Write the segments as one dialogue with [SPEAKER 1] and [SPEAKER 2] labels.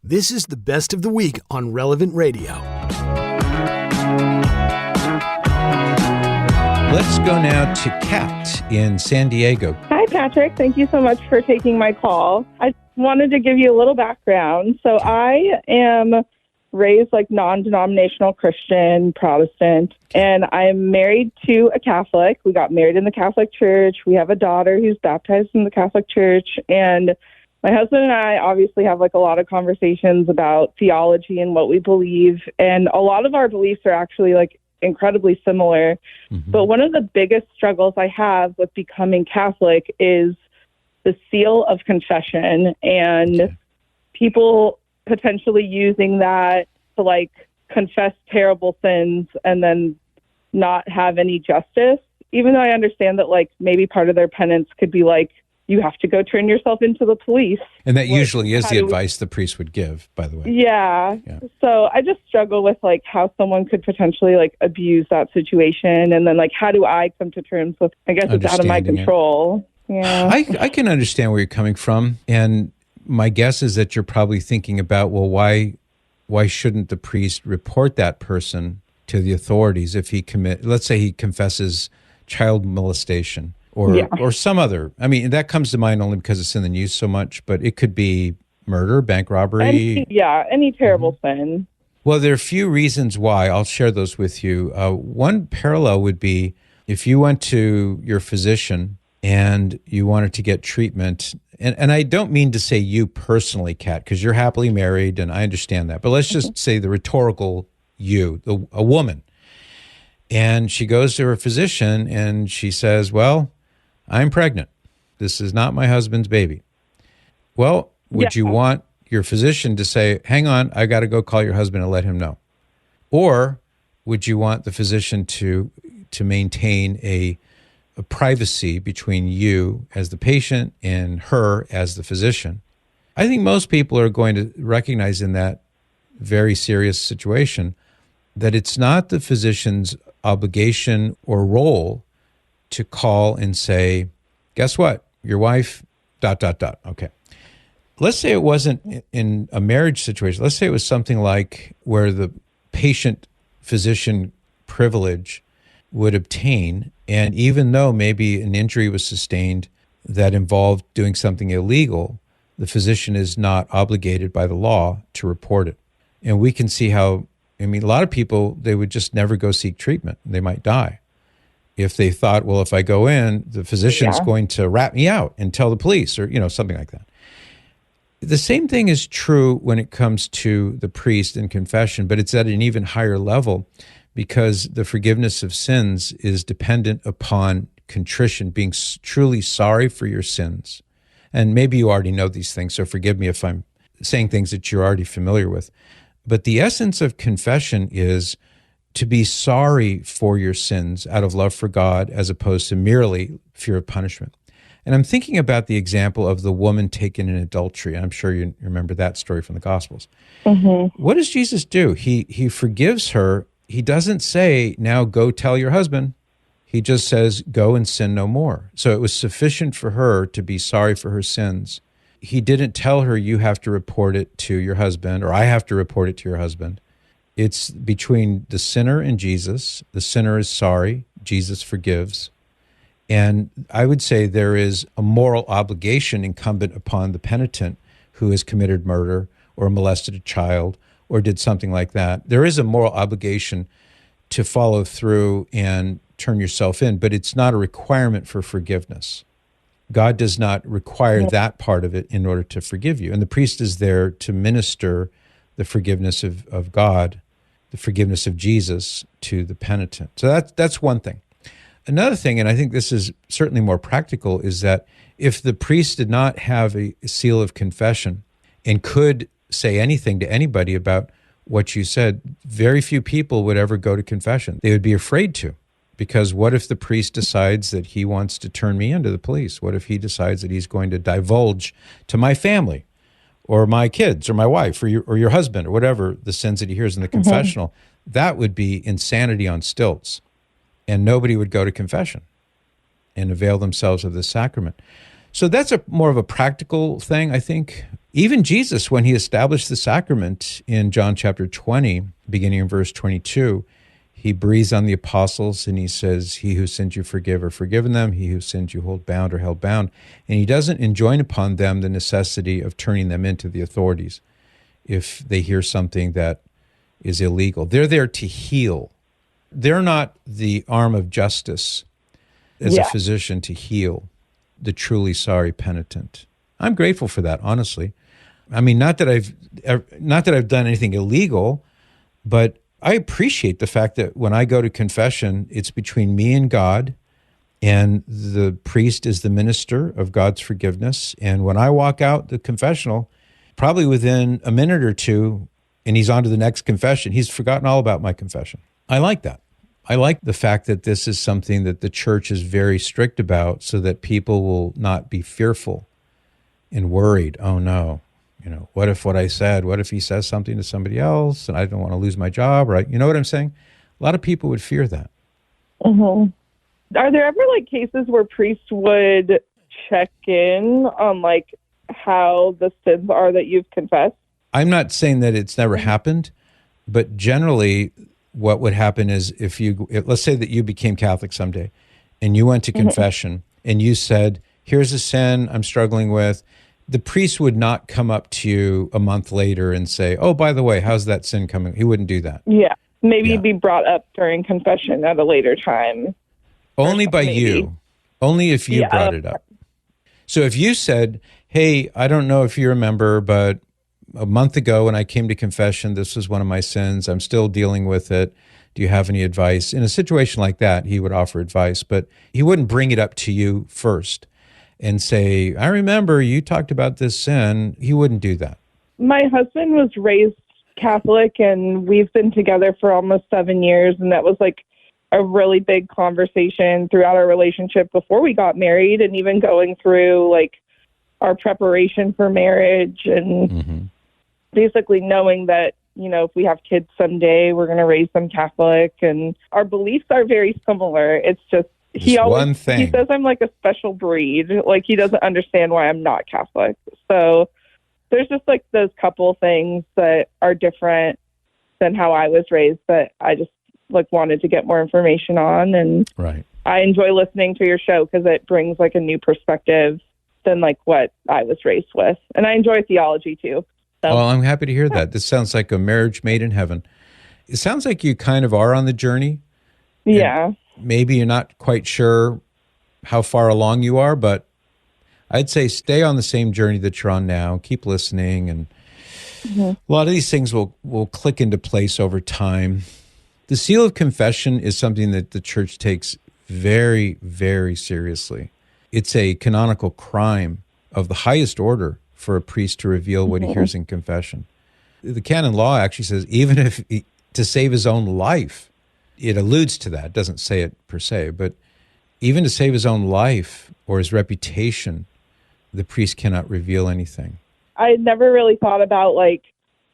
[SPEAKER 1] This is the best of the week on Relevant Radio.
[SPEAKER 2] Let's go now to Kat in San Diego.
[SPEAKER 3] Hi, Patrick. Thank you so much for taking my call. I wanted to give you a little background. So I am raised like non-denominational Christian, Protestant, and I'm married to a Catholic. We got married in the Catholic Church. We have a daughter who's baptized in the Catholic Church, and my husband and I obviously have like a lot of conversations about theology and what we believe, and a lot of our beliefs are actually like incredibly similar. Mm-hmm. But one of the biggest struggles I have with becoming Catholic is the seal of confession and people potentially using that to like confess terrible sins and then not have any justice, even though I understand that like maybe part of their penance could be like, you have to go turn yourself into the police.
[SPEAKER 2] And that usually is the advice the priest would give, by the way.
[SPEAKER 3] Yeah. So I just struggle with like how someone could potentially like abuse that situation. And then like, how do I come to terms with, I guess it's out of my control. Yeah.
[SPEAKER 2] I can understand where you're coming from. And my guess is that you're probably thinking about, well, why shouldn't the priest report that person to the authorities if let's say he confesses child molestation? Or some other. I mean, that comes to mind only because it's in the news so much, but it could be murder, bank robbery.
[SPEAKER 3] Any terrible sin.
[SPEAKER 2] Well, there are a few reasons why. I'll share those with you. One parallel would be if you went to your physician and you wanted to get treatment, and I don't mean to say you personally, Kat, because you're happily married, and I understand that, but let's just say the rhetorical you, a woman. And she goes to her physician and she says, well, I'm pregnant. This is not my husband's baby. Well, would you want your physician to say, hang on, I got to go call your husband and let him know? Or would you want the physician to maintain a privacy between you as the patient and her as the physician? I think most people are going to recognize in that very serious situation that it's not the physician's obligation or role to call and say, guess what? Your wife, ... Okay. Let's say it wasn't in a marriage situation. Let's say it was something like where the patient-physician privilege would obtain, and even though maybe an injury was sustained that involved doing something illegal, the physician is not obligated by the law to report it. And we can see how, a lot of people, they would just never go seek treatment. They might die. If they thought, well, if I go in, the physician's going to rat me out and tell the police or, something like that. The same thing is true when it comes to the priest and confession, but it's at an even higher level because the forgiveness of sins is dependent upon contrition, being truly sorry for your sins. And maybe you already know these things, so forgive me if I'm saying things that you're already familiar with. But the essence of confession is to be sorry for your sins out of love for God as opposed to merely fear of punishment. And I'm thinking about the example of the woman taken in adultery. I'm sure you remember that story from the Gospels. Mm-hmm. What does Jesus do? He forgives her. He doesn't say, now go tell your husband. He just says, go and sin no more. So it was sufficient for her to be sorry for her sins. He didn't tell her, you have to report it to your husband, or I have to report it to your husband. It's between the sinner and Jesus. The sinner is sorry. Jesus forgives. And I would say there is a moral obligation incumbent upon the penitent who has committed murder or molested a child or did something like that. There is a moral obligation to follow through and turn yourself in, but it's not a requirement for forgiveness. God does not require that part of it in order to forgive you. And the priest is there to minister the forgiveness of God, the forgiveness of Jesus to the penitent. So that's one thing. Another thing, and I think this is certainly more practical, is that if the priest did not have a seal of confession and could say anything to anybody about what you said, very few people would ever go to confession. They would be afraid to, because what if the priest decides that he wants to turn me into the police? What if he decides that he's going to divulge to my family or my kids or my wife or your husband or whatever the sins that he hears in the confessional? That would be insanity on stilts. And nobody would go to confession and avail themselves of the sacrament. So that's more of a practical thing, I think. Even Jesus, when he established the sacrament in John chapter 20, beginning in verse 22, he breathes on the apostles and he says, he who sins you forgive or forgiven them, he who sins you hold bound or held bound. And he doesn't enjoin upon them the necessity of turning them into the authorities if they hear something that is illegal. They're there to heal. They're not the arm of justice as a physician to heal the truly sorry penitent. I'm grateful for that, honestly. I mean, not that I've done anything illegal, but I appreciate the fact that when I go to confession, it's between me and God, and the priest is the minister of God's forgiveness. And when I walk out the confessional, probably within a minute or two, and he's on to the next confession, he's forgotten all about my confession. I like that. I like the fact that this is something that the church is very strict about so that people will not be fearful and worried. Oh no, what if what I said, what if he says something to somebody else and I don't want to lose my job, right? You know what I'm saying? A lot of people would fear that.
[SPEAKER 3] Mm-hmm. Are there ever cases where priests would check in on how the sins are that you've confessed?
[SPEAKER 2] I'm not saying that it's never happened, but generally what would happen is let's say that you became Catholic someday and you went to confession and you said, here's a sin I'm struggling with. The priest would not come up to you a month later and say, oh, by the way, how's that sin coming? He wouldn't do that.
[SPEAKER 3] Yeah. Maybe you'd be brought up during confession at a later time.
[SPEAKER 2] Only by you. Only if you brought it up. So if you said, hey, I don't know if you remember, but a month ago when I came to confession, this was one of my sins. I'm still dealing with it. Do you have any advice? In a situation like that, he would offer advice, but he wouldn't bring it up to you first and say, I remember you talked about this sin. He wouldn't do that.
[SPEAKER 3] My husband was raised Catholic, and we've been together for almost 7 years, and that was a really big conversation throughout our relationship before we got married, and even going through our preparation for marriage, and basically knowing that, if we have kids someday, we're going to raise them Catholic, and our beliefs are very similar. It's just, he says I'm a special breed. He doesn't understand why I'm not Catholic. So there's just those couple things that are different than how I was raised that I just wanted to get more information on. And
[SPEAKER 2] right.
[SPEAKER 3] I enjoy listening to your show because it brings a new perspective than what I was raised with. And I enjoy theology too. So.
[SPEAKER 2] Well, I'm happy to hear that. This sounds like a marriage made in heaven. It sounds like you kind of are on the journey.
[SPEAKER 3] Yeah.
[SPEAKER 2] Maybe you're not quite sure how far along you are, but I'd say stay on the same journey that you're on now. Keep listening, and a lot of these things will click into place over time. The seal of confession is something that the church takes very, very seriously. It's a canonical crime of the highest order for a priest to reveal what he hears in confession. The canon law actually says even if to save his own life, it alludes to that, it doesn't say it per se, but even to save his own life or his reputation, the priest cannot reveal anything.
[SPEAKER 3] I never really thought about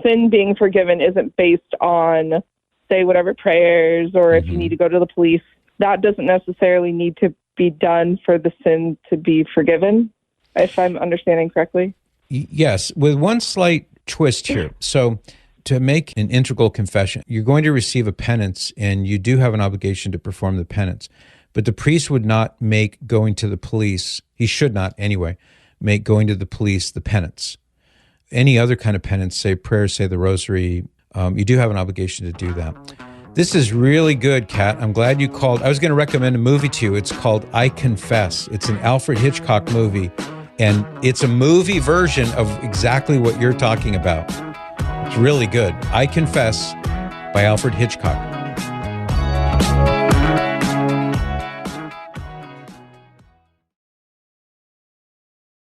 [SPEAKER 3] sin being forgiven isn't based on, say, whatever prayers or if you need to go to the police. That doesn't necessarily need to be done for the sin to be forgiven, if I'm understanding correctly.
[SPEAKER 2] Yes, with one slight twist here. So to make an integral confession, you're going to receive a penance, and you do have an obligation to perform the penance. But the priest would not make going to the police, he should not anyway, make going to the police the penance. Any other kind of penance, say prayers, say the rosary, you do have an obligation to do that. This is really good, Kat. I'm glad you called. I was going to recommend a movie to you. It's called I Confess. It's an Alfred Hitchcock movie, and it's a movie version of exactly what you're talking about. It's really good. I Confess by Alfred Hitchcock.